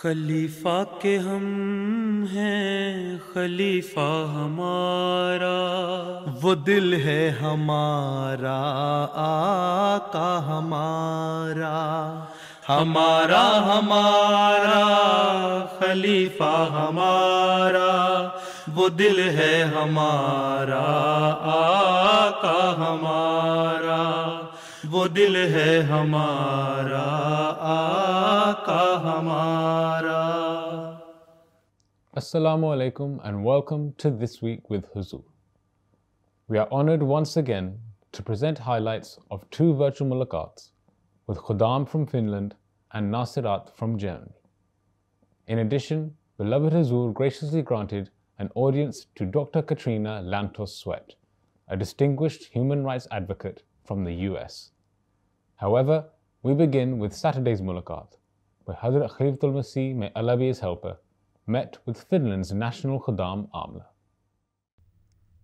خلیفہ کے ہم ہیں خلیفہ ہمارا، وہ دل ہے ہمارا آقا ہمارا، ہمارا ہمارا خلیفہ ہمارا، وہ دل ہے ہمارا آقا ہمارا، وہ دل ہے ہمارا آقا ہمارا۔ Assalamu alaikum and welcome to This Week with Huzur. We are honored once again to present highlights of two virtual mulaqats with Khuddam from Finland and Nasirat from Germany. In addition, beloved Huzur graciously granted an audience to Dr. Katrina Lantos Sweat, a distinguished human rights advocate from the US. However, we begin with Saturday's mulaqat, where Hazrat Khalifatul Masih, may Allah be his helper, met with Finland's national Khuddam Amla.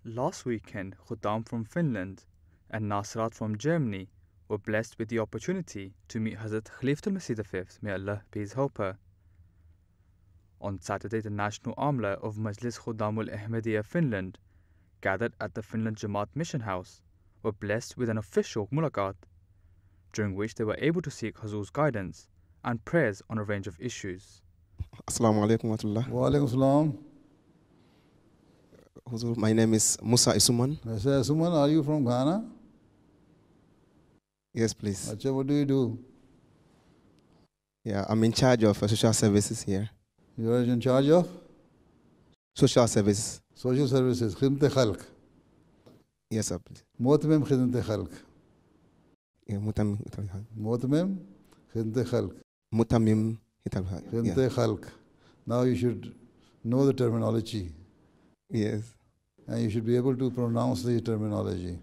Last weekend, Khuddam from Finland and Nasirat from Germany were blessed with the opportunity to meet Hazrat Khalifatul Masih V, may Allah be his helper. On Saturday, the national Amla of Majlis Khuddamul Ahmadiyya Finland, gathered at the Finland Jamaat Mission House, were blessed with an official mulaqat, during which they were able to seek Huzur's guidance and prayers on a range of issues. Assalamu alaikum wa rahmatullah. Wa alaikum salam. Huzur, my name is Musa Isuman. Mr. Isuman, are you from Ghana? Yes, please. Acha, what do you do? Yeah, I'm in charge of social services here. You are in charge of? Social services. Social services, khidmat khalq. Yes, sir, please. Mu'tamim khidmat khalq. Yeah, Mutamim Mu'tamim khidmat khalq. Mutamim Khidmat khalq. Now you should know the terminology. Yes. And you should be able to pronounce the terminology.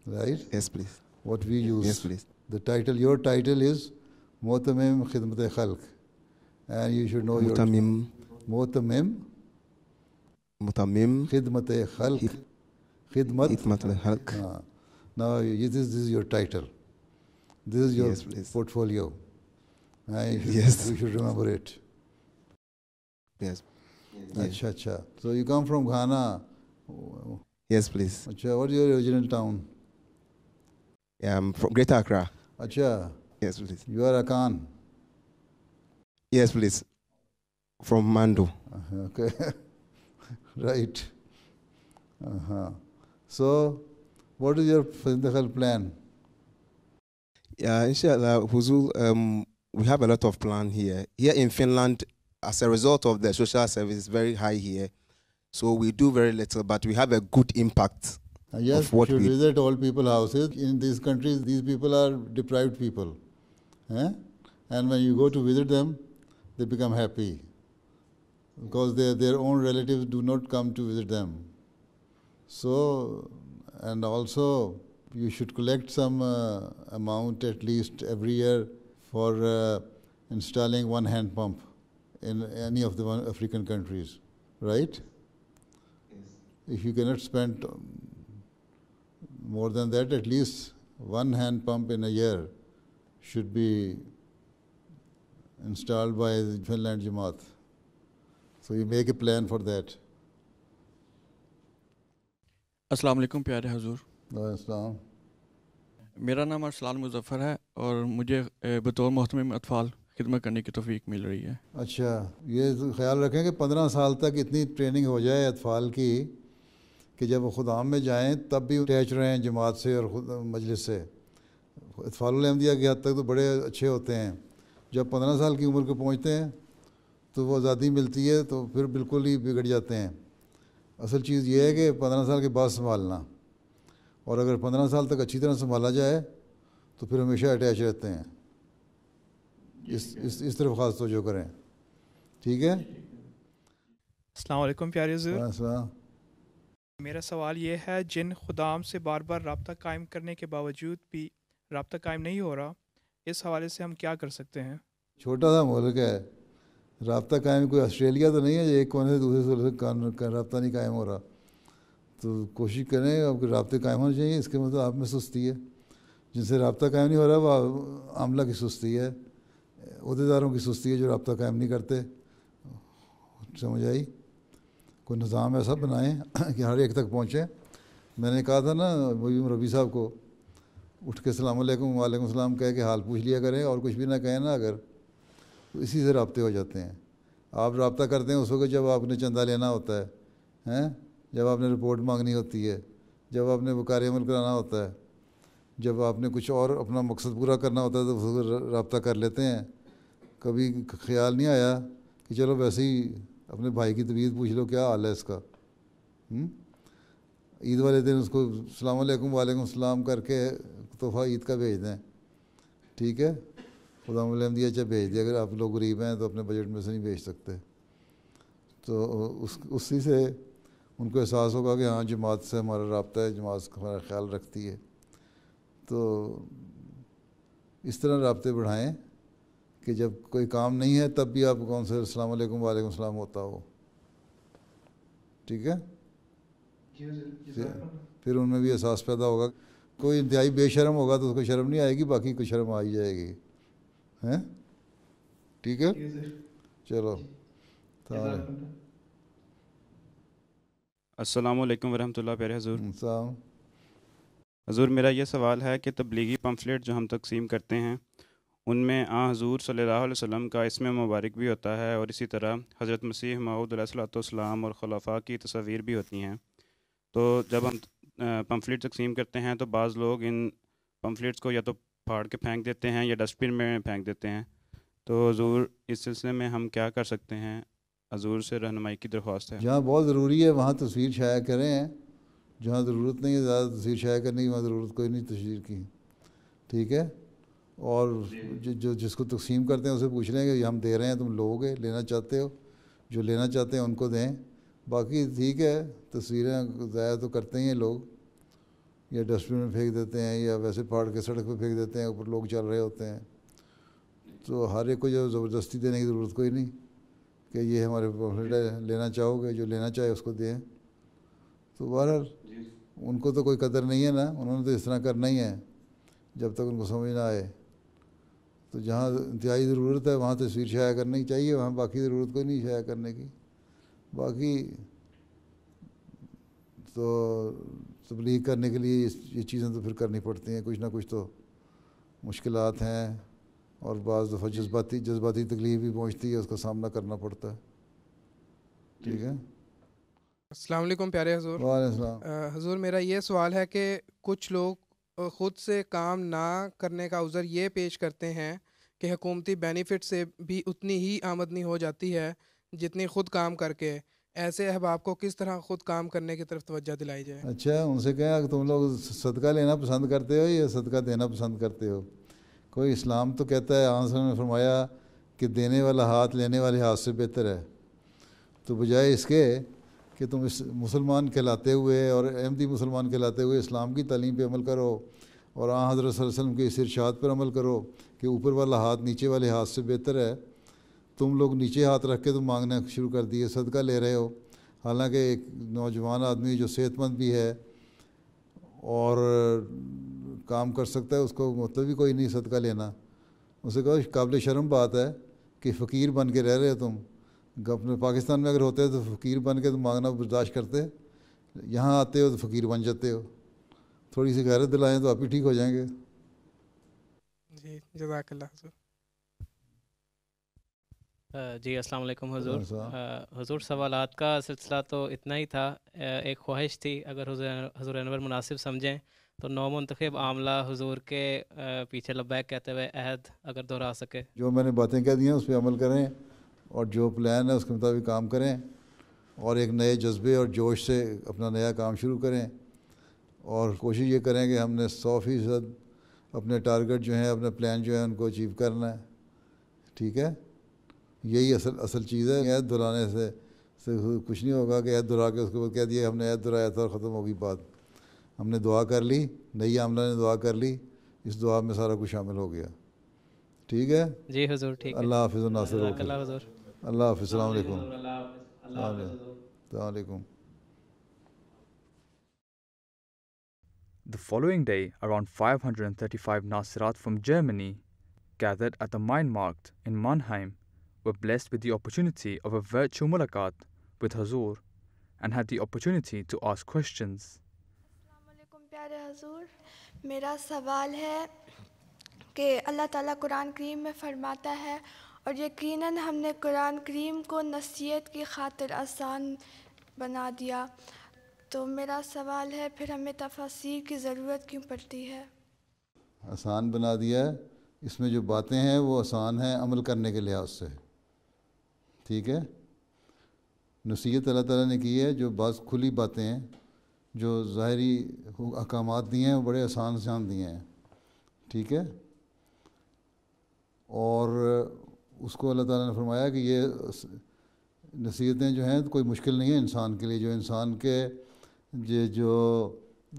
Right? Yes, please. What we use. Yes, please. The title, your title is Mu'tamim khidmat khalq. And you should know Mutamim. Mu'tamim Mutamim. khidmat khalq. Khidmat khalq. Now this is your title. This is your Yes, please. portfolio. Yes. You should remember it. Yes. Acha, acha. So you come from Ghana. Yes, please. Acha, what is your original town? Yeah, I'm from Greater Accra. Acha, Yes, please. you are Akan. Yes, please. From Mando. Okay. Right. So, what is your physical plan? Yeah, inshallah, Huzur, we have a lot of plan here. Here in Finland, as a result of the social service is very high here. So we do very little, but we have a good impact. Yes, of what you should we visit all people's houses. In these countries, these people are deprived people. And when you go to visit them, they become happy. Because their own relatives do not come to visit them. So, and also, you should collect some amount at least every year for installing one hand pump in any of the African countries, right? Yes. If you cannot spend more than that, at least one hand pump in a year should be installed by the Finland Jamaat. So you make a plan for that. السلام علیکم پیارے حضور. السلام. میرا نام ارسلان مظفر ہے اور مجھے بطور محتمم اطفال خدمت کرنے کی توفیق مل رہی ہے. اچھا، یہ خیال رکھیں کہ 15 سال تک اتنی ٹریننگ ہو جائے اطفال کی کہ جب وہ خدام میں جائیں تب بھی اٹیچ رہیں جماعت سے اور مجلس سے. اطفال الحمدیہ کی حد تک تو بڑے اچھے ہوتے ہیں. جب 15 سال کی عمر کو پہنچتے ہیں تو وہ آزادی ملتی ہے تو پھر بالکل ہی بگڑ جاتے ہیں. اصل چیز یہ ہے کہ 15 سال کے بعد سنبھالنا، اور اگر 15 سال تک اچھی طرح سنبھالا جائے تو پھر ہمیشہ اٹیچ رہتے ہیں. اس طرف خاص توجہ کریں. ٹھیک ہے. السلام علیکم پیارے حضور. السلام. میرا سوال یہ ہے، جن خدام سے بار بار رابطہ قائم کرنے کے باوجود بھی رابطہ قائم نہیں ہو رہا، اس حوالے سے ہم کیا کر سکتے ہیں؟ چھوٹا سا ملک ہے، رابطہ قائم کوئی آسٹریلیا تو نہیں ہے ایک کونے سے دوسرے سے رابطہ نہیں قائم ہو رہا. تو کوشش کریں آپ کے رابطے قائم ہونے چاہیے. اس کے مطلب آپ میں سستی ہے. جن سے رابطہ قائم نہیں ہو رہا وہ عاملہ کی سستی ہے. عہدیداروں کی سستی ہے جو رابطہ قائم نہیں کرتے. سمجھ آئی؟ کوئی نظام ایسا بنائیں کہ ہر ایک تک پہنچیں. میں نے کہا تھا نا مبین ربی صاحب کو, اٹھ کے السلام علیکم وعلیکم السلام کہہ کے حال پوچھ لیا کریں, اور کچھ بھی نہ کہیں نا اگر, تو اسی سے رابطے ہو جاتے ہیں. آپ رابطہ کرتے ہیں اس وقت جب آپ نے چندہ لینا ہوتا ہے, جب آپ نے رپورٹ مانگنی ہوتی ہے, جب آپ نے وقار عمل کرانا ہوتا ہے, جب آپ نے کچھ اور اپنا مقصد پورا کرنا ہوتا ہے تو اس وقت رابطہ کر لیتے ہیں. کبھی خیال نہیں آیا کہ چلو ویسے ہی اپنے بھائی کی طبیعت پوچھ لو کیا حال ہے اس کا. عید والے دن اس کو السلام علیکم وعلیکم السلام کر کے تحفہ عید کا بھیج دیں, ٹھیک ہے, خدا ملم دیا اچھا بھیج دیں. اگر آپ لوگ غریب ہیں تو اپنے بجٹ میں سے نہیں بھیج سکتے, تو اسی سے ان کو احساس ہوگا کہ ہاں جماعت سے ہمارا رابطہ ہے, جماعت ہمارا خیال رکھتی ہے. تو اس طرح رابطے بڑھائیں کہ جب کوئی کام نہیں ہے تب بھی آپ کون سے السلام علیکم وعلیکم السلام ہوتا ہو, ٹھیک ہے. پھر ان میں بھی احساس پیدا ہوگا. کوئی انتہائی بے شرم ہوگا تو اس کو شرم نہیں آئے گی, باقی کو شرم آ ہی جائے گی, ہیں, ٹھیک ہے. چلو, السلام علیکم ورحمۃ اللہ. پیارے حضور. السلام. حضور میرا یہ سوال ہے کہ تبلیغی پمفلیٹ جو ہم تقسیم کرتے ہیں ان میں حضور صلی اللہ علیہ وسلم کا اسم مبارک بھی ہوتا ہے, اور اسی طرح حضرت مسیح موعود علیہ الصلوۃ والسلام اور خلفاء کی تصاویر بھی ہوتی ہیں. تو جب ہم پمفلیٹ تقسیم کرتے ہیں تو بعض لوگ ان پمفلیٹس کو یا تو پھاڑ کے پھینک دیتے ہیں یا ڈسٹ بن میں پھینک دیتے ہیں. تو حضور اس سلسلے میں ہم کیا کر سکتے ہیں؟ حضور سے رہنمائی کی درخواست ہے. جہاں بہت ضروری ہے وہاں تصویر شائع کریں, جہاں ضرورت نہیں ہے زیادہ تصویر شائع کرنے کی وہاں ضرورت کوئی نہیں تصویر کی, ٹھیک ہے. اور جو جس کو تقسیم کرتے ہیں اسے پوچھ لیں کہ ہم دے رہے ہیں, تم لو گے, لینا چاہتے ہو, جو لینا چاہتے ہیں ان کو دیں. باقی ٹھیک ہے, تصویریں ضائع تو کرتے ہی ہیں لوگ, یا ڈسٹ بن میں پھینک دیتے ہیں یا ویسے پھاڑ کے سڑک پہ پھینک دیتے ہیں, اوپر لوگ چل رہے ہوتے ہیں. تو ہر ایک کو جو زبردستی دینے کی ضرورت کوئی نہیں کہ یہ ہمارے پمفلیٹ ہے, لینا چاہو گے, جو لینا چاہے اس کو دیں. تو بہرحال ان کو تو کوئی قدر نہیں ہے نا, انہوں نے تو اس طرح کرنا ہی ہے جب تک ان کو سمجھ نہ آئے. تو جہاں انتہائی ضرورت ہے وہاں تصویر شائع کرنی چاہیے, وہاں باقی ضرورت کوئی نہیں شائع کرنے کی. باقی تو تبلیغ کرنے کے لیے یہ چیزیں تو پھر کرنی پڑتی ہیں, کچھ نہ کچھ تو مشکلات ہیں, اور بعض دفعہ جذباتی تکلیف بھی پہنچتی ہے, اس کا سامنا کرنا پڑتا ہے, ٹھیک ہے. السلام علیکم پیارے حضور. وعلیکم السلام. حضور میرا یہ سوال ہے کہ کچھ لوگ خود سے کام نہ کرنے کا عذر یہ پیش کرتے ہیں کہ حکومتی بینیفٹ سے بھی اتنی ہی آمدنی ہو جاتی ہے جتنی خود کام کر کے. ایسے احباب کو کس طرح خود کام کرنے کی طرف توجہ دلائی جائے؟ اچھا, ان سے کہیں کہ تم لوگ صدقہ لینا پسند کرتے ہو یا صدقہ دینا پسند کرتے ہو؟ کوئی اسلام تو کہتا ہے, آنسر نے فرمایا کہ دینے والا ہاتھ لینے والے ہاتھ سے بہتر ہے. تو بجائے اس کے کہ تم اس مسلمان کہلاتے ہوئے اور احمدی مسلمان کہلاتے ہوئے اسلام کی تعلیم پہ عمل کرو, اور حضرت صلی اللہ علیہ وسلم کے اس ارشاد پر عمل کرو کہ اوپر والا ہاتھ نیچے والے ہاتھ سے بہتر ہے, تم لوگ نیچے ہاتھ رکھ کے تم مانگنا شروع کر دیے, صدقہ لے رہے ہو. حالانکہ ایک نوجوان آدمی جو صحت مند بھی ہے اور کام کر سکتا ہے, اس کو مطلب ہی کوئی نہیں صدقہ لینا. اسے کہو قابل شرم بات ہے کہ فقیر بن کے رہ رہے ہو تم. اپنے پاکستان میں اگر ہوتے تو فقیر بن کے تم مانگنا برداشت کرتے, یہاں آتے ہو تو فقیر بن جاتے ہو. تھوڑی سی غیرت دلائیں تو آپ ہی ٹھیک ہو جائیں گے. جی جزاک اللہ حضور. جی السلام علیکم حضور. حضور سوالات کا سلسلہ تو اتنا ہی تھا. ایک خواہش تھی اگر حضور انور مناسب سمجھیں تو نو منتخب عاملہ حضور کے پیچھے لبیک کہتے ہوئے عہد اگر دہرا سکے. جو میں نے باتیں کہہ دی ہیں اس پہ عمل کریں, اور جو پلان ہے اس کے مطابق کام کریں, اور ایک نئے جذبے اور جوش سے اپنا نیا کام شروع کریں, اور کوشش یہ کریں کہ ہم نے 100% اپنے ٹارگٹ جو ہیں, اپنے پلان جو ہیں ان کو اچیو کرنا ہے, ٹھیک ہے. یہی اصل چیز ہے. عہد دہرانے سے کچھ نہیں ہوگا کہ عہد دہرا کے اس کے بعد کہہ دیا ہم نے عہد دہرایا تھا اور ختم ہوگی بات. ہم نے دعا کر لی, نئی عاملہ نے دعا کر لی, اس دعا میں سارا کچھ شامل ہو گیا, ٹھیک ہے. جی حضور ٹھیک ہے. اللہ حافظ الناصر. اللہ حضور. اللہ حافظ. السلام علیکم. السلام علیکم. The following day, around 535 Nasirat from Germany gathered at the Mind Markt in Mannheim were blessed with the opportunity of a virtual mulaqat with Hazur and had the opportunity to ask questions. السلام علیکم پیارے حضور، میرا سوال ہے کہ اللہ تعالیٰ قرآن کریم میں فرماتا ہے اور یقیناً ہم نے قرآن کریم کو نصیحت کی خاطر آسان بنا دیا، تو میرا سوال ہے پھر ہمیں تفاسیر کی ضرورت کیوں پڑتی ہے؟ آسان بنا دیا ہے، اس میں جو باتیں ہیں وہ آسان ہیں عمل کرنے کے لحاظ سے، ٹھیک ہے. نصیحت اللہ تعالیٰ نے کی ہے، جو بعض کھلی باتیں ہیں، جو ظاہری احکامات دیے ہیں وہ بڑے آسان دیے ہیں، ٹھیک ہے. اور اس کو اللہ تعالیٰ نے فرمایا کہ یہ نصیحتیں جو ہیں کوئی مشکل نہیں ہے انسان کے لیے، جو انسان کے جو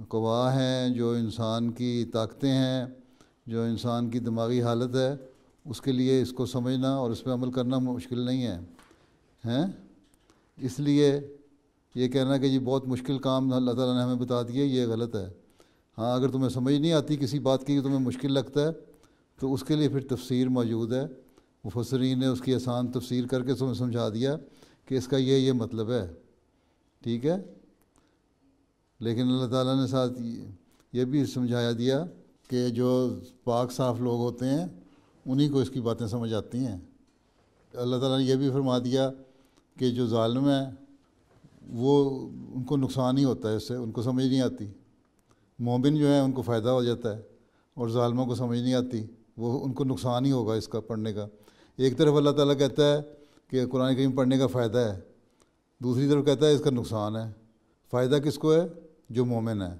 قوا ہیں، جو انسان کی طاقتیں ہیں، جو انسان کی دماغی حالت ہے، اس کے لیے اس کو سمجھنا اور اس پہ عمل کرنا مشکل نہیں ہے ہیں. اس لیے یہ کہنا کہ یہ بہت مشکل کام اللہ تعالیٰ نے ہمیں بتا دیا یہ غلط ہے. ہاں اگر تمہیں سمجھ نہیں آتی کسی بات کی، تمہیں مشکل لگتا ہے، تو اس کے لیے پھر تفسیر موجود ہے. مفسرین نے اس کی آسان تفسیر کر کے تمہیں سمجھا دیا کہ اس کا یہ مطلب ہے، ٹھیک ہے. لیکن اللہ تعالیٰ نے ساتھ یہ بھی سمجھایا دیا کہ جو پاک صاف لوگ ہوتے ہیں انہی کو اس کی باتیں سمجھ آتی ہیں. اللہ تعالیٰ نے یہ بھی فرما دیا کہ جو ظالم ہیں وہ ان کو نقصان ہی ہوتا ہے، اس سے ان کو سمجھ نہیں آتی. مومن جو ہیں ان کو فائدہ ہو جاتا ہے، اور ظالموں کو سمجھ نہیں آتی، وہ ان کو نقصان ہی ہوگا اس کا پڑھنے کا. ایک طرف اللہ تعالیٰ کہتا ہے کہ قرآن کریم پڑھنے کا فائدہ ہے، دوسری طرف کہتا ہے اس کا نقصان ہے. فائدہ کس کو ہے؟ جو مومن ہے.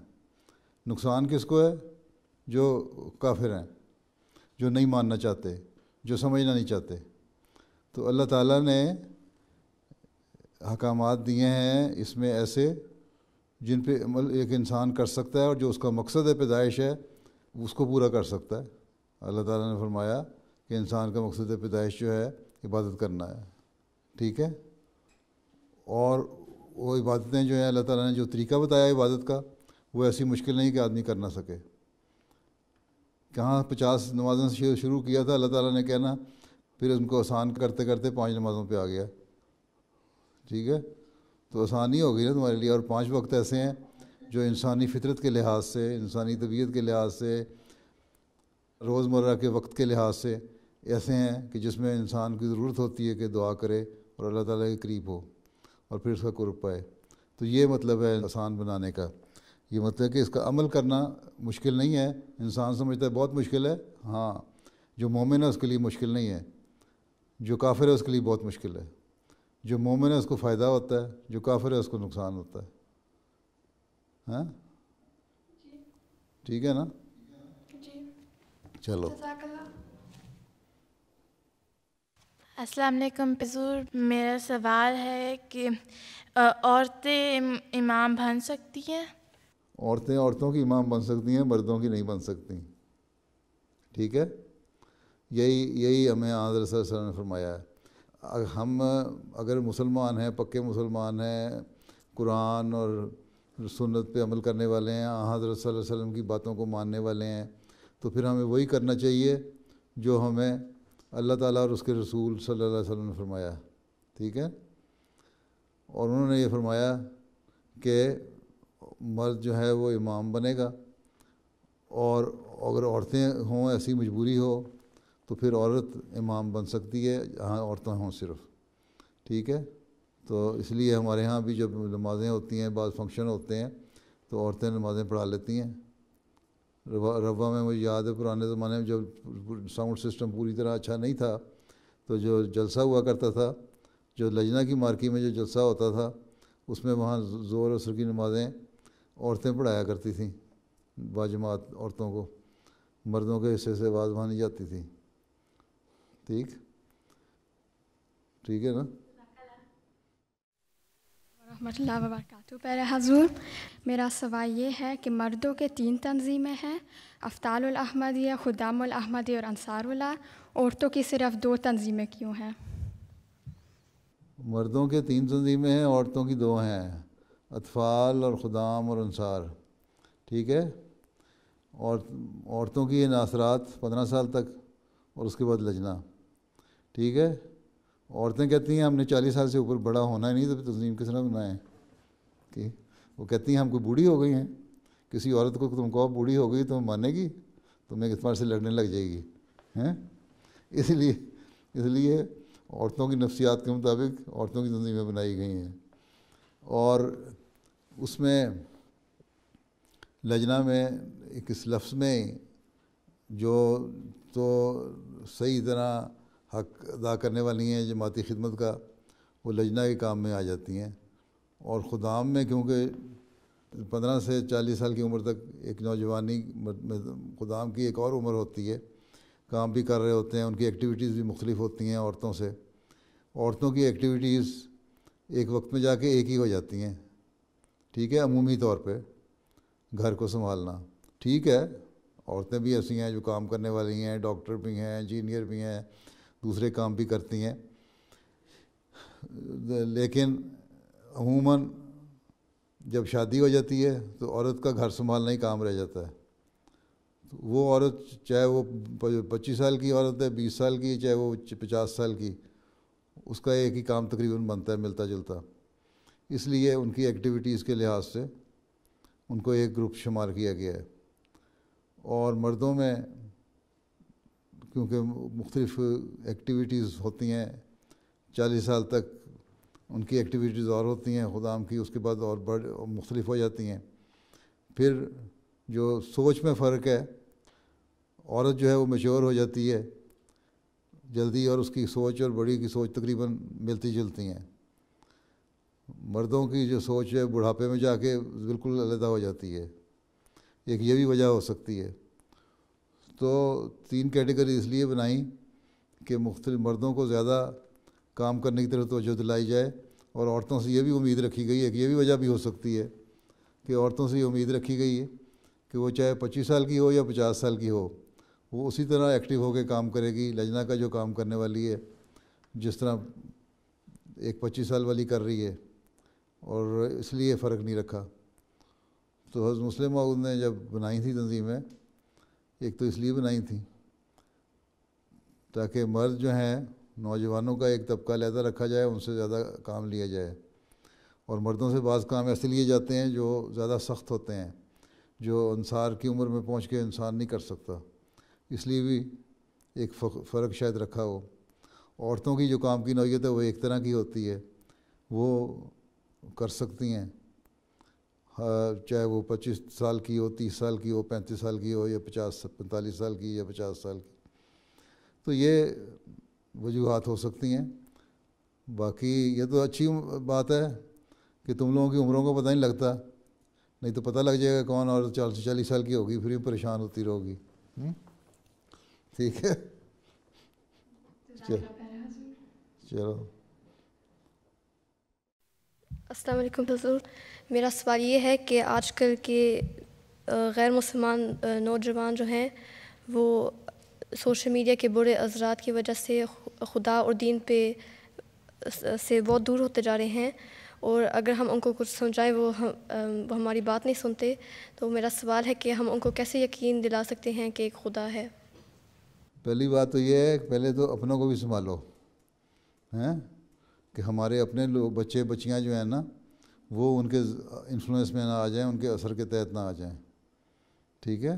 نقصان کس کو ہے؟ جو کافر ہیں، جو نہیں ماننا چاہتے، جو سمجھنا نہیں چاہتے. تو اللہ تعالیٰ نے احکامات دیے ہیں اس میں ایسے جن پہ عمل ایک انسان کر سکتا ہے، اور جو اس کا مقصد ہے پیدائش ہے اس کو پورا کر سکتا ہے. اللہ تعالیٰ نے فرمایا کہ انسان کا مقصد پیدائش جو ہے عبادت کرنا ہے، ٹھیک ہے. اور وہ عبادتیں جو ہیں اللہ تعالیٰ نے جو طریقہ بتایا عبادت کا وہ ایسی مشکل نہیں کہ آدمی کر نہ سکے. کہاں 50 نمازوں سے شروع کیا تھا اللہ تعالیٰ نے کہنا، پھر ان کو آسان کرتے کرتے 5 نمازوں پہ آ گیا، ٹھیک ہے. تو آسانی ہو گئی نا تمہارے لیے. اور 5 وقت ایسے ہیں جو انسانی فطرت کے لحاظ سے، انسانی طبیعت کے لحاظ سے، روزمرہ کے وقت کے لحاظ سے ایسے ہیں کہ جس میں انسان کی ضرورت ہوتی ہے کہ دعا کرے اور اللہ تعالیٰ کے قریب ہو اور پھر اس کا قرب پائے. تو یہ مطلب ہے آسان بنانے کا. یہ مطلب ہے کہ اس کا عمل کرنا مشکل نہیں ہے. انسان سمجھتا ہے بہت مشکل ہے، ہاں جو مومن ہے اس کے لیے مشکل نہیں ہے، جو کافر ہے اس کے لیے بہت مشکل ہے. جو مومن ہے اس کو فائدہ ہوتا ہے، جو کافر ہے اس کو نقصان ہوتا ہے. ہاں ٹھیک ہے نا؟ چلو. السلام علیکم حضور، میرا سوال ہے کہ عورتیں امام بن سکتی ہیں؟ عورتیں عورتوں کی امام بن سکتی ہیں، مردوں کی نہیں بن سکتی، ٹھیک ہے. یہی ہمیں حضرت صلی اللہ علیہ وسلم نے فرمایا ہے. ہم اگر مسلمان ہیں، پکے مسلمان ہیں، قرآن اور سنت پہ عمل کرنے والے ہیں، حضرت صلی اللہ علیہ وسلم کی باتوں کو ماننے والے ہیں، تو پھر ہمیں وہی کرنا چاہیے جو ہمیں اللہ تعالیٰ اور اس کے رسول صلی اللہ علیہ وسلم نے فرمایا، ٹھیک ہے. اور انہوں نے یہ فرمایا کہ مرد جو ہے وہ امام بنے گا، اور اگر عورتیں ہوں، ایسی مجبوری ہو، تو پھر عورت امام بن سکتی ہے، ہاں عورتیں ہوں صرف، ٹھیک ہے. تو اس لیے ہمارے ہاں بھی جب نمازیں ہوتی ہیں، بعض فنکشن ہوتے ہیں، تو عورتیں نمازیں پڑھا لیتی ہیں. روا میں مجھے یاد ہے پرانے زمانے میں جب ساؤنڈ سسٹم پوری طرح اچھا نہیں تھا، تو جو جلسہ ہوا کرتا تھا، جو لجنہ کی مارکی میں جو جلسہ ہوتا تھا، اس میں وہاں ظہر عصر کی نمازیں عورتیں پڑھایا کرتی تھیں باجماعت عورتوں کو. مردوں کے حصے سے آواز وہاں نہیں جاتی تھی. ٹھیک ہے نا؟ رحمۃ اللہ وبرکاتہ. پیارے حضور، میرا سوال یہ ہے کہ مردوں کے 3 تنظیمیں ہیں، افطال الاحمدیہ، خدام الاحمدیہ اور انصار اللہ. عورتوں کی صرف 2 تنظیمیں کیوں ہیں؟ مردوں کے 3 تنظیمیں ہیں، عورتوں کی 2 ہیں، اطفال اور خدام اور انصار، ٹھیک ہے. اور عورتوں کی یہ ناصرات 15 سال تک اور اس کے بعد لجنا. ٹھیک ہے. عورتیں کہتی ہیں ہم نے 40 سال سے اوپر بڑا ہونا ہی نہیں تو تنظیم کس طرح بنائیں. کہ وہ کہتی ہیں ہم کوئی بوڑھی ہو گئی ہیں. کسی عورت کو تم کہو بوڑھی ہو گئی تو مانے گی؟ تمہیں کس بار سے لڑنے لگ جائے گی ہیں. اس لیے عورتوں کی نفسیات کے مطابق عورتوں کی تنظیمیں بنائی گئی ہیں. اور اس میں لجنا میں ایک اس لفظ میں جو تو صحیح طرح حق ادا کرنے والی ہیں جماعتی خدمت کا، وہ لجنا کے کام میں آ جاتی ہیں. اور خدام میں کیونکہ 15 سے 40 سال کی عمر تک ایک نوجوانی خدام کی ایک اور عمر ہوتی ہے، کام بھی کر رہے ہوتے ہیں، ان کی ایکٹیویٹیز بھی مختلف ہوتی ہیں عورتوں سے. عورتوں کی ایکٹیویٹیز ایک وقت میں جا کے ایک ہی ہو جاتی ہیں. ٹھیک ہے. عمومی طور پہ گھر کو سنبھالنا ٹھیک ہے، عورتیں بھی ایسی ہیں جو کام کرنے والی ہیں، ڈاکٹر بھی ہیں، انجینئر بھی ہیں، دوسرے کام بھی کرتی ہیں. لیکن عموماً جب شادی ہو جاتی ہے تو عورت کا گھر سنبھالنا ہی کام رہ جاتا ہے. وہ عورت چاہے وہ 25 سال کی عورت ہے، 20 سال کی، چاہے وہ 50 سال کی، اس کا ایک ہی کام تقریباً بنتا ہے ملتا جلتا. اس لیے ان کی ایکٹیویٹیز کے لحاظ سے ان کو ایک گروپ شمار کیا گیا ہے. اور مردوں میں کیونکہ مختلف ایکٹیویٹیز ہوتی ہیں، 40 سال تک ان کی ایکٹیویٹیز اور ہوتی ہیں خدام کی، اس کے بعد اور مختلف ہو جاتی ہیں. پھر جو سوچ میں فرق ہے، عورت جو ہے وہ میچور ہو جاتی ہے جلدی، اور اس کی سوچ اور بڑی کی سوچ تقریباً ملتی جلتی ہیں. مردوں کی جو سوچ ہے بڑھاپے میں جا کے بالکل علیحدہ ہو جاتی ہے. ایک یہ بھی وجہ ہو سکتی ہے. تو 3 کیٹیگری اس لیے بنائیں کہ مختلف مردوں کو زیادہ کام کرنے کی طرف توجہ دلائی جائے، اور عورتوں سے یہ بھی امید رکھی گئی ہے کہ یہ بھی وجہ بھی ہو سکتی ہے کہ عورتوں سے یہ امید رکھی گئی ہے کہ وہ چاہے 25 سال کی ہو یا 50 سال کی ہو، وہ اسی طرح ایکٹیو ہو کے کام کرے گی. لجنا کا جو کام کرنے والی ہے جس طرح ایک 25 سال والی کر رہی ہے، اور اس لیے فرق نہیں رکھا. تو حضرت مسلم موعود نے جب بنائی تھی تنظیمیں، ایک تو اس لیے بنائی تھیں تاکہ مرد جو ہیں نوجوانوں کا ایک طبقہ علیحدہ رکھا جائے، ان سے زیادہ کام لیا جائے. اور مردوں سے بعض کام ایسے لیے جاتے ہیں جو زیادہ سخت ہوتے ہیں، جو انصار کی عمر میں پہنچ کے انسان نہیں کر سکتا. اس لیے بھی ایک فرق شاید رکھا ہو. عورتوں کی جو کام کی نوعیت ہے وہ ایک طرح کی ہوتی ہے، وہ کر سکتی ہیں، چاہے وہ 25 سال کی ہو، 30 سال کی ہو، 35 سال کی ہو، یا 45 سال کی یا 50 سال کی. تو یہ وجوہات ہو سکتی ہیں. باقی یہ تو اچھی بات ہے کہ تم لوگوں کی عمروں کو پتہ نہیں لگتا، نہیں تو پتہ لگ جائے گا کون اور 40 سال کی ہوگی، پھر پریشان ہوتی رہو گی. ٹھیک ہے. چلو. السلام علیکم حضور. میرا سوال یہ ہے کہ آج کل کے غیر مسلمان نوجوان جو ہیں وہ سوشل میڈیا کے برے اثرات کی وجہ سے خدا اور دین پہ سے بہت دور ہوتے جا رہے ہیں، اور اگر ہم ان کو کچھ سمجھائیں وہ ہماری بات نہیں سنتے. تو میرا سوال ہے کہ ہم ان کو کیسے یقین دلا سکتے ہیں کہ ایک خدا ہے؟ پہلی بات تو یہ ہے کہ پہلے تو اپنوں کو بھی سنبھالو ہیں، کہ ہمارے اپنے لوگ بچے بچیاں جو ہیں نا وہ ان کے انفلوئنس میں نہ آ جائیں، ان کے اثر کے تحت نہ آ جائیں. ٹھیک ہے.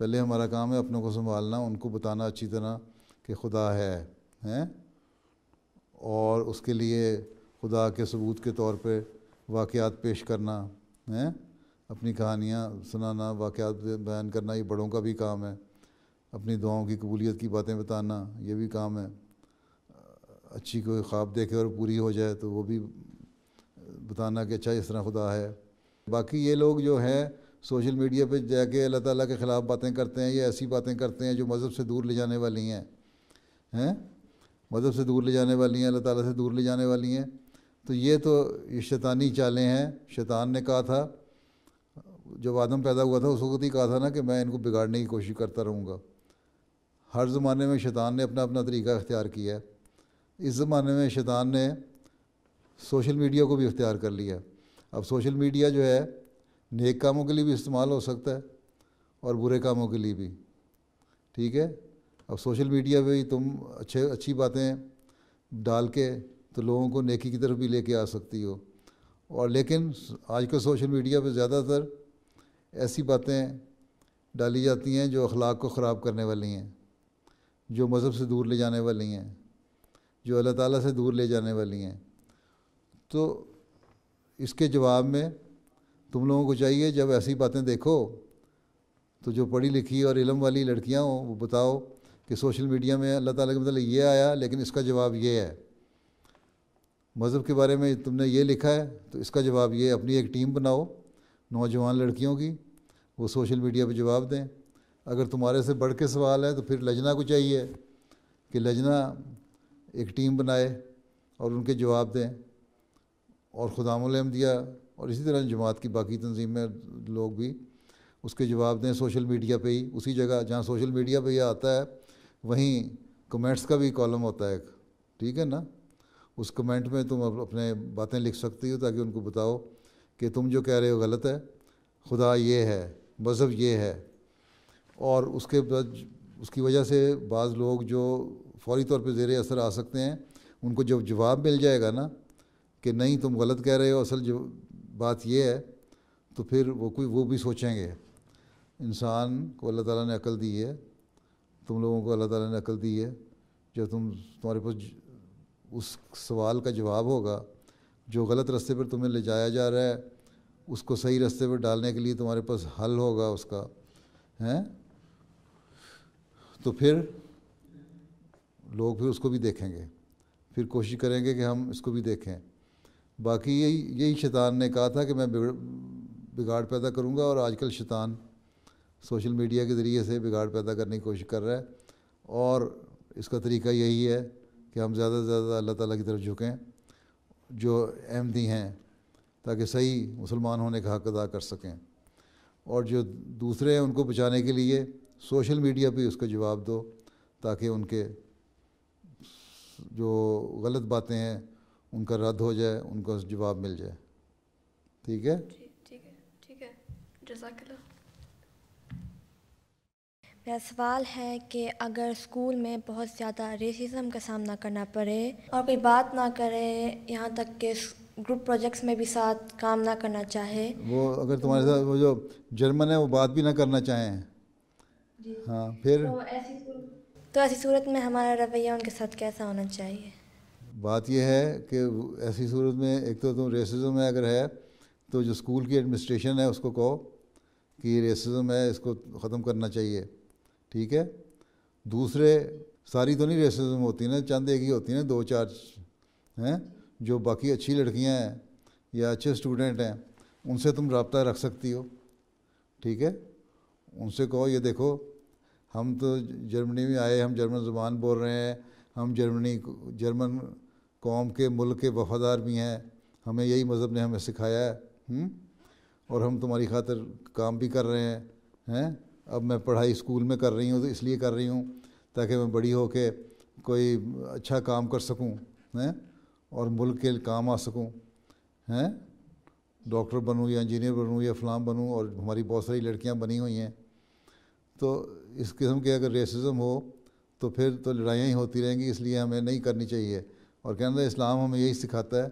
پہلے ہمارا کام ہے اپنوں کو سنبھالنا، ان کو بتانا اچھی طرح کہ خدا ہے ہیں، اور اس کے لیے خدا کے ثبوت کے طور پہ واقعات پیش کرنا ہیں، اپنی کہانیاں سنانا، واقعات بیان کرنا، یہ بڑوں کا بھی کام ہے. اپنی دعاؤں کی قبولیت کی باتیں بتانا، یہ بھی کام ہے. اچھی کوئی خواب دیکھے اور پوری ہو جائے تو وہ بھی بتانا کہ اچھا اس طرح خدا ہے. باقی یہ لوگ جو ہیں سوشل میڈیا پہ جا کے اللہ تعالیٰ کے خلاف باتیں کرتے ہیں، یا ایسی باتیں کرتے ہیں جو مذہب سے دور لے جانے والی ہیں، مذہب سے دور لے جانے والی ہیں، اللہ تعالیٰ سے دور لے جانے والی ہیں. تو یہ شیطانی چالیں ہیں. شیطان نے کہا تھا جب آدم پیدا ہوا تھا اس وقت ہی کہا تھا نا کہ میں ان کو بگاڑنے کی کوشش کرتا رہوں گا. ہر زمانے میں شیطان نے اپنا اپنا طریقہ اختیار کیا ہے. اس زمانے میں شیطان نے سوشل میڈیا کو بھی اختیار کر لیا. اب سوشل میڈیا جو ہے نیک کاموں کے لیے بھی استعمال ہو سکتا ہے اور برے کاموں کے لیے بھی. ٹھیک ہے. اب سوشل میڈیا پہ ہی تم اچھی باتیں ڈال کے تو لوگوں کو نیکی کی طرف بھی لے کے آ سکتی ہو. اور لیکن آج کل سوشل میڈیا پہ زیادہ تر ایسی باتیں ڈالی جاتی ہیں جو اخلاق کو خراب کرنے والی ہیں, جو مذہب سے دور لے جانے والی ہیں, جو اللہ تعالیٰ سے دور لے جانے والی ہیں. تو اس کے جواب میں تم لوگوں کو چاہیے جب ایسی باتیں دیکھو تو جو پڑھی لکھی اور علم والی لڑکیاں ہوں وہ بتاؤ کہ سوشل میڈیا میں اللہ تعالیٰ کے مطلب یہ آیا لیکن اس کا جواب یہ ہے. مذہب کے بارے میں تم نے یہ لکھا ہے تو اس کا جواب یہ. اپنی ایک ٹیم بناؤ نوجوان لڑکیوں کی, وہ سوشل میڈیا پہ جواب دیں. اگر تمہارے سے بڑھ کے سوال ہے تو پھر لجنہ کو چاہیے کہ لجنہ ایک ٹیم بنائے اور ان کے جواب دیں. اور خدام الاحمدیہ اور اسی طرح جماعت کی باقی تنظیمیں لوگ بھی اس کے جواب دیں سوشل میڈیا پہ ہی. اسی جگہ جہاں سوشل میڈیا پہ یہ آتا ہے وہیں کمنٹس کا بھی کالم ہوتا ہے ایک, ٹھیک ہے نا. اس کمنٹ میں تم اپنے باتیں لکھ سکتی ہو تاکہ ان کو بتاؤ کہ تم جو کہہ رہے ہو غلط ہے, خدا یہ ہے, مذہب یہ ہے. اور اس کے بعد اس کی وجہ سے بعض لوگ جو فوری طور پہ زیر اثر آ سکتے ہیں, ان کو جب جواب مل جائے گا نا کہ نہیں تم غلط کہہ رہے ہو, اصل جو بات یہ ہے, تو پھر وہ بھی سوچیں گے. انسان کو اللہ تعالیٰ نے عقل دی ہے, تم لوگوں کو اللہ تعالیٰ نے عقل دی ہے. جب تمہارے پاس اس سوال کا جواب ہوگا, جو غلط راستے پر تمہیں لے جایا جا رہا ہے اس کو صحیح راستے پر ڈالنے کے لیے تمہارے پاس حل ہوگا اس کا ہیں, تو پھر لوگ پھر اس کو بھی دیکھیں گے, پھر کوشش کریں گے کہ ہم اس کو بھی دیکھیں. باقی یہی شیطان نے کہا تھا کہ میں بگاڑ پیدا کروں گا, اور آج کل شیطان سوشل میڈیا کے ذریعے سے بگاڑ پیدا کرنے کی کوشش کر رہا ہے. اور اس کا طریقہ یہی ہے کہ ہم زیادہ سے زیادہ اللہ تعالیٰ کی طرف جھکیں جو احمدی ہیں, تاکہ صحیح مسلمان ہونے کا حق ادا کر سکیں. اور جو دوسرے ہیں ان کو بچانے کے لیے سوشل میڈیا پہ اس کا جواب دو تاکہ ان کے جو غلط باتیں ہیں ان کا رد ہو جائے, ان کو جواب مل جائے. ٹھیک ہے, ٹھیک ہے. جزاک اللہ. میرا سوال ہے کہ اگر اسکول میں بہت زیادہ ریسزم کا سامنا کرنا پڑے اور کوئی بات نہ کرے, یہاں تک کہ گروپ پروجیکٹس میں بھی ساتھ کام نہ کرنا چاہے, وہ اگر تمہارے ساتھ وہ جو جرمن ہے وہ بات بھی نہ کرنا چاہیں, ہاں, پھر تو ایسی صورت میں ہمارا رویہ ان کے ساتھ کیسا ہونا چاہیے؟ بات یہ ہے کہ ایسی صورت میں ایک تو تم ریسزم میں اگر ہے تو جو اسکول کی ایڈمنسٹریشن ہے اس کو کہو کہ یہ ریسزم ہے, اس کو ختم کرنا چاہیے. ٹھیک ہے. دوسرے ساری تو نہیں ریسزم ہوتی نا, چند ایک ہی ہوتی ہیں, 2-4 ہیں جو باقی اچھی لڑکیاں ہیں یا اچھے اسٹوڈنٹ ہیں, ان سے تم رابطہ رکھ سکتی ہو. ٹھیک ہے, ان سے کہو یہ دیکھو ہم تو جرمنی میں آئے, ہم جرمن زبان بول رہے ہیں, ہم جرمن قوم کے ملک کے وفادار بھی ہیں, ہمیں یہی مذہب نے ہمیں سکھایا ہے, اور ہم تمہاری خاطر کام بھی کر رہے ہیں. اب میں پڑھائی اسکول میں کر رہی ہوں تو اس لیے کر رہی ہوں تاکہ میں بڑی ہو کے کوئی اچھا کام کر سکوں اور ملک کے کام آ سکوں, ڈاکٹر بنوں یا انجینئر بنوں یا فلاں بنوں. اور ہماری بہت ساری لڑکیاں بنی ہوئی ہیں. تو اس قسم کے اگر ریسزم ہو تو پھر تو لڑائیاں ہی ہوتی رہیں گی, اس لیے ہمیں نہیں کرنی چاہیے. اور کہنا اسلام ہمیں یہی سکھاتا ہے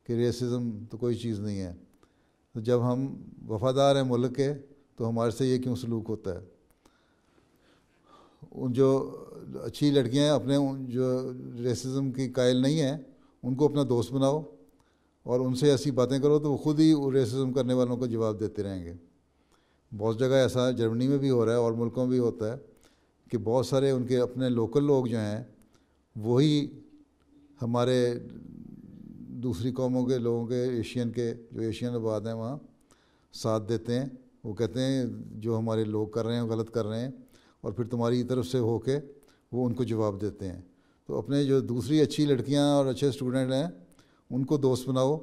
کہ ریسزم تو کوئی چیز نہیں ہے. تو جب ہم وفادار ہیں ملک کے تو ہمارے سے یہ کیوں سلوک ہوتا ہے؟ ان جو اچھی لڑکیاں ہیں اپنے جو ریسزم کی قائل نہیں ہیں ان کو اپنا دوست بناؤ اور ان سے ایسی باتیں کرو تو وہ خود ہی ریسزم کرنے والوں کو جواب دیتے رہیں گے. بہت جگہ ایسا جرمنی میں بھی ہو رہا ہے اور ملکوں میں بھی ہوتا ہے کہ بہت سارے ان کے اپنے لوکل لوگ جو ہیں وہی ہمارے دوسری قوموں کے لوگوں کے جو ایشین آباد ہیں وہاں ساتھ دیتے ہیں. وہ کہتے ہیں جو ہمارے لوگ کر رہے ہیں غلط کر رہے ہیں, اور پھر تمہاری طرف سے ہو کے وہ ان کو جواب دیتے ہیں. تو اپنے جو دوسری اچھی لڑکیاں اور اچھے اسٹوڈنٹ ہیں ان کو دوست بناؤ,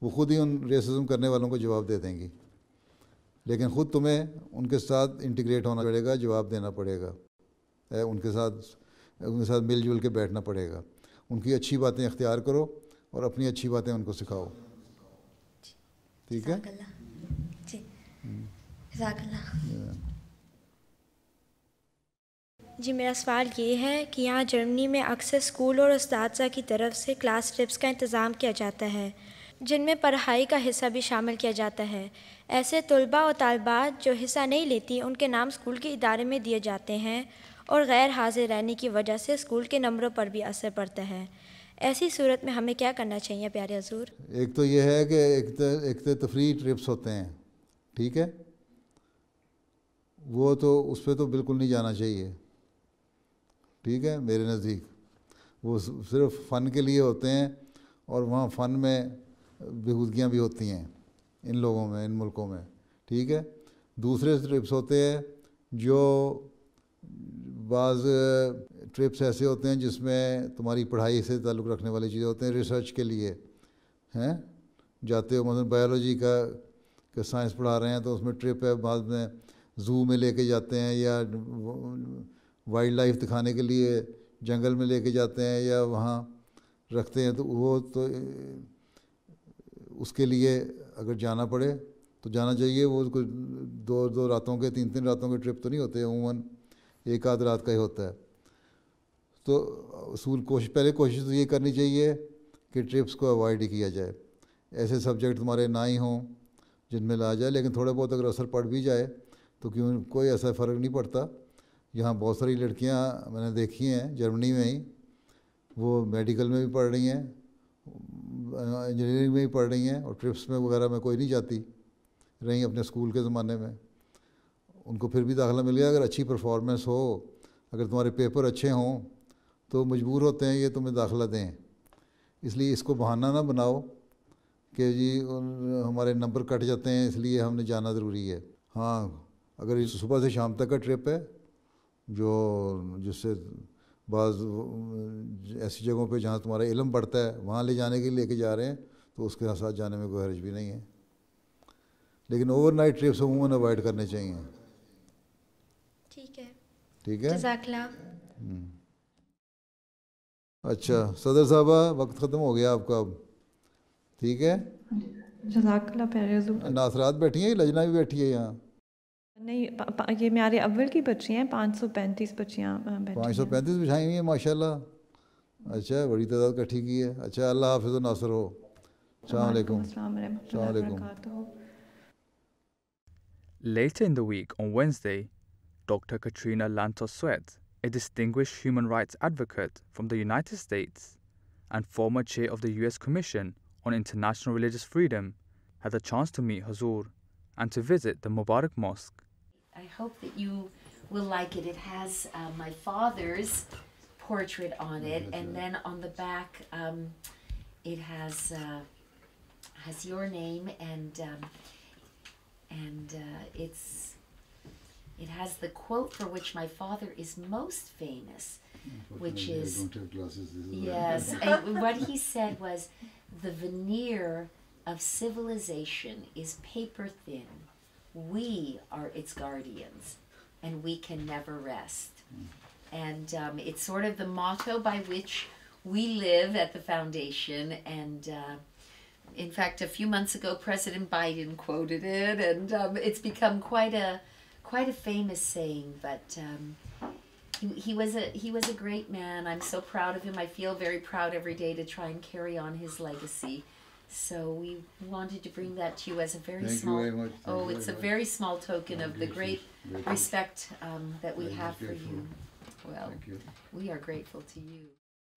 وہ خود ہی ان ریسزم کرنے والوں کو جواب دے دیں گی. لیکن خود تمہیں ان کے ساتھ انٹیگریٹ ہونا پڑے گا, جواب دینا پڑے گا, ان کے ساتھ مل جل کے بیٹھنا پڑے گا. ان کی اچھی باتیں اختیار کرو اور اپنی اچھی باتیں ان کو سکھاؤ. ٹھیک ہے, جی, جزاک اللہ. جی میرا سوال یہ ہے کہ یہاں جرمنی میں اکثر اسکول اور اساتذہ کی طرف سے کلاس ٹرپس کا انتظام کیا جاتا ہے جن میں پڑھائی کا حصہ بھی شامل کیا جاتا ہے. ایسے طلباء و طالبات جو حصہ نہیں لیتی ان کے نام اسکول کے ادارے میں دیے جاتے ہیں اور غیر حاضر رہنے کی وجہ سے اسکول کے نمبروں پر بھی اثر پڑتا ہے. ایسی صورت میں ہمیں کیا کرنا چاہیے پیارے حضور؟ ایک تو یہ ہے کہ ایک تو تفریحی ٹرپس ہوتے ہیں، ٹھیک ہے، وہ تو اس پہ تو بالکل نہیں جانا چاہیے، ٹھیک ہے. میرے نزدیک وہ صرف فن کے لیے ہوتے ہیں اور وہاں فن میں بےہودگیاں بھی ہوتی ہیں ان لوگوں میں، ان ملکوں میں، ٹھیک ہے. دوسرے ٹرپس ہوتے ہیں جو بعض ٹرپس ایسے ہوتے ہیں جس میں تمہاری پڑھائی سے تعلق رکھنے والی چیزیں ہوتے ہیں، ریسرچ کے لیے ہیں جاتے ہو، مثلا بایولوجی کا سائنس پڑھا رہے ہیں تو اس میں ٹرپ ہے، بعض میں زو میں لے کے جاتے ہیں یا وائلڈ لائف دکھانے کے لیے جنگل میں لے کے جاتے ہیں یا وہاں رکھتے ہیں، تو وہ تو اس کے لیے اگر جانا پڑے تو جانا چاہیے. وہ کوئی دو راتوں کے 3 راتوں کے ٹرپ تو نہیں ہوتے، عموماً 1 آدھ رات کا ہی ہوتا ہے. تو پہلے کوشش تو یہ کرنی چاہیے کہ ٹرپس کو اوائڈ ہی کیا جائے. ایسے سبجیکٹ تمہارے نہ ہی ہوں جن میں لا جائے، لیکن تھوڑے بہت اگر اثر پڑ بھی جائے تو کیوں کوئی ایسا فرق نہیں پڑتا. یہاں بہت ساری لڑکیاں میں نے دیکھی ہیں جرمنی میں ہی، وہ میڈیکل میں بھی پڑھ رہی ہیں، انجینئرنگ میں بھی پڑھ رہی ہیں، اور ٹرپس میں وغیرہ میں کوئی نہیں جاتی رہی اپنے اسکول کے زمانے میں. ان کو پھر بھی داخلہ مل گیا. اگر اچھی پرفارمنس ہو، اگر تمہارے پیپر اچھے ہوں تو مجبور ہوتے ہیں یہ تمہیں داخلہ دیں. اس لیے اس کو بہانہ نہ بناؤ کہ جی ہمارے نمبر کٹ جاتے ہیں اس لیے ہم نے جانا ضروری ہے. ہاں اگر صبح سے شام تک کا ٹرپ ہے جس سے بعض ایسی جگہوں پہ جہاں تمہارا علم بڑھتا ہے وہاں لے جانے کے لیے لے کے جا رہے ہیں تو اس کے ساتھ جانے میں کوئی حرج بھی نہیں ہے. لیکن اوور نائٹ ٹرپس عموماً اوائڈ کرنے چاہیے. ٹھیک ہے، ٹھیک ہے، جزاک اللہ. اچھا صدر صاحبہ وقت ختم ہو گیا آپ کا اب، ٹھیک ہے. جزاک اللہ پیارے حضور. ناصرات بیٹھی ہیں، لجنا بھی بیٹھی ہے یہاں؟ نہیں، یہ میارے اول کی بچی ہیں، 535 بچیاں بیٹھی ہیں. 535 بچھائی ہوئی ہیں ماشاءاللہ. اچھا بڑی تعداد کٹھی کی ہے. اچھا اللہ حافظ و ناصر ہو. السلام علیکم. السلام علیکم. Later in the week, on Wednesday, Dr. Katrina Lantos-Swett, a distinguished human rights advocate from the United States and former chair of the U.S. Commission on International Religious Freedom, had the chance to meet Huzur and to visit the Mubarak Mosque. I hope that you will like it. It has my father's portrait on it, and then on the back it has your name, and it has the quote for which my father is most famous, which is, yes, and what he said was, the veneer of civilization is paper thin. We are its guardians, and we can never rest. And it's sort of the motto by which we live at the foundation, and in fact, a few months ago, President Biden quoted it, and it's become quite a famous saying. But he was a great man. I'm so proud of him. I feel very proud every day to try and carry on his legacy. So we wanted to bring that to you as a very small. Thank you very much. It's a very small token of the great respect that we have for you. Well, we are grateful to you.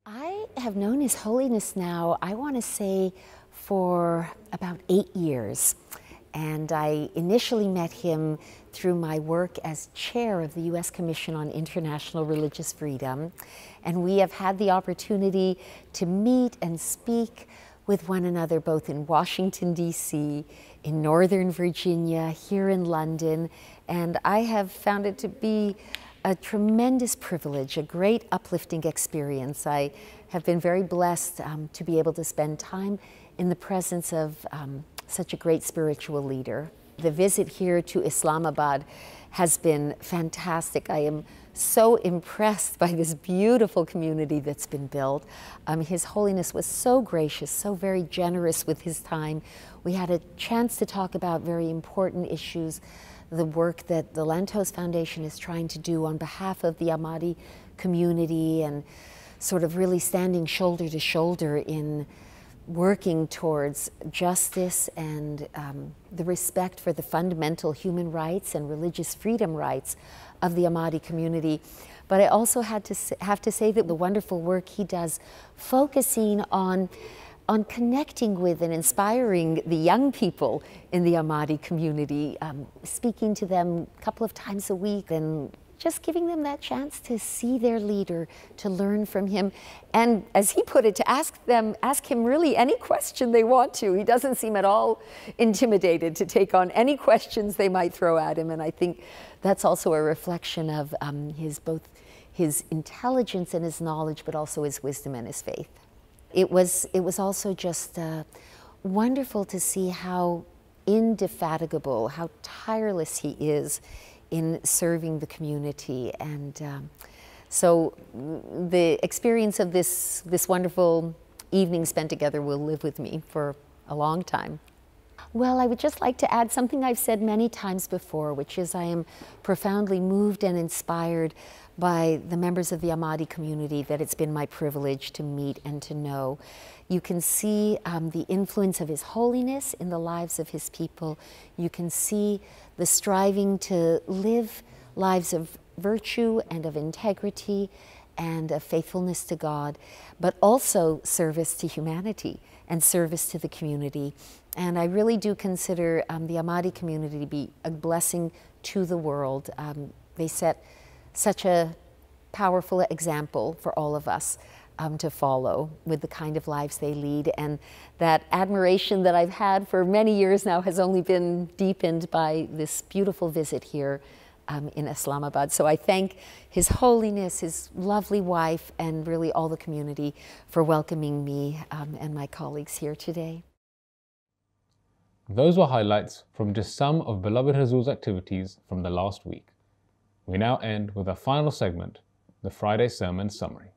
I have known His Holiness now, I want to say, for about 8 years. And I initially met him through my work as chair of the U.S. Commission on International Religious Freedom. And we have had the opportunity to meet and speak with one another both in Washington, D.C., in Northern Virginia, here in London. And I have found it to be a tremendous privilege, a great uplifting experience. I have been very blessed to be able to spend time in the presence of such a great spiritual leader. The visit here to Islamabad has been fantastic. I am so impressed by this beautiful community that's been built. His Holiness was so gracious, so very generous with his time. We had a chance to talk about very important issues, the work that the Lantos Foundation is trying to do on behalf of the Ahmadi community, and sort of really standing shoulder to shoulder in working towards justice and the respect for the fundamental human rights and religious freedom rights of the Ahmadi community. But I also have to say that the wonderful work he does focusing on connecting with and inspiring the young people in the Ahmadi community, speaking to them a couple of times a week and just giving them that chance to see their leader, to learn from him, and as he put it, to ask him really any question they want to. He doesn't seem at all intimidated to take on any questions they might throw at him, and I think that's also a reflection of both his intelligence and his knowledge, but also his wisdom and his faith. It was also just wonderful to see how indefatigable, how tireless he is in serving the community. And so the experience of this wonderful evening spent together will live with me for a long time. Well, I would just like to add something I've said many times before, which is I am profoundly moved and inspired by the members of the Ahmadi community that it's been my privilege to meet and to know. You can see the influence of His Holiness in the lives of His people. You can see the striving to live lives of virtue and of integrity and of faithfulness to God, but also service to humanity and service to the community. And I really do consider the Ahmadi community to be a blessing to the world. They set such a powerful example for all of us to follow with the kind of lives they lead. And that admiration that I've had for many years now has only been deepened by this beautiful visit here in Islamabad. So I thank His Holiness, his lovely wife, and really all the community for welcoming me and my colleagues here today. Those were highlights from just some of beloved Hazur's activities from the last week. We now end with our final segment, the Friday Sermon Summary.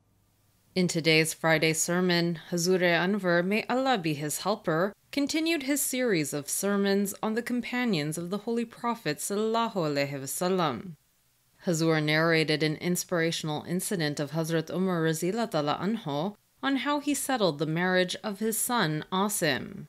In today's Friday sermon, Hazur Anwar, may Allah be his helper, continued his series of sermons on the companions of the Holy Prophet ﷺ. Hazur narrated an inspirational incident of Hazrat Umar Raziyallahu anhu on how he settled the marriage of his son Asim.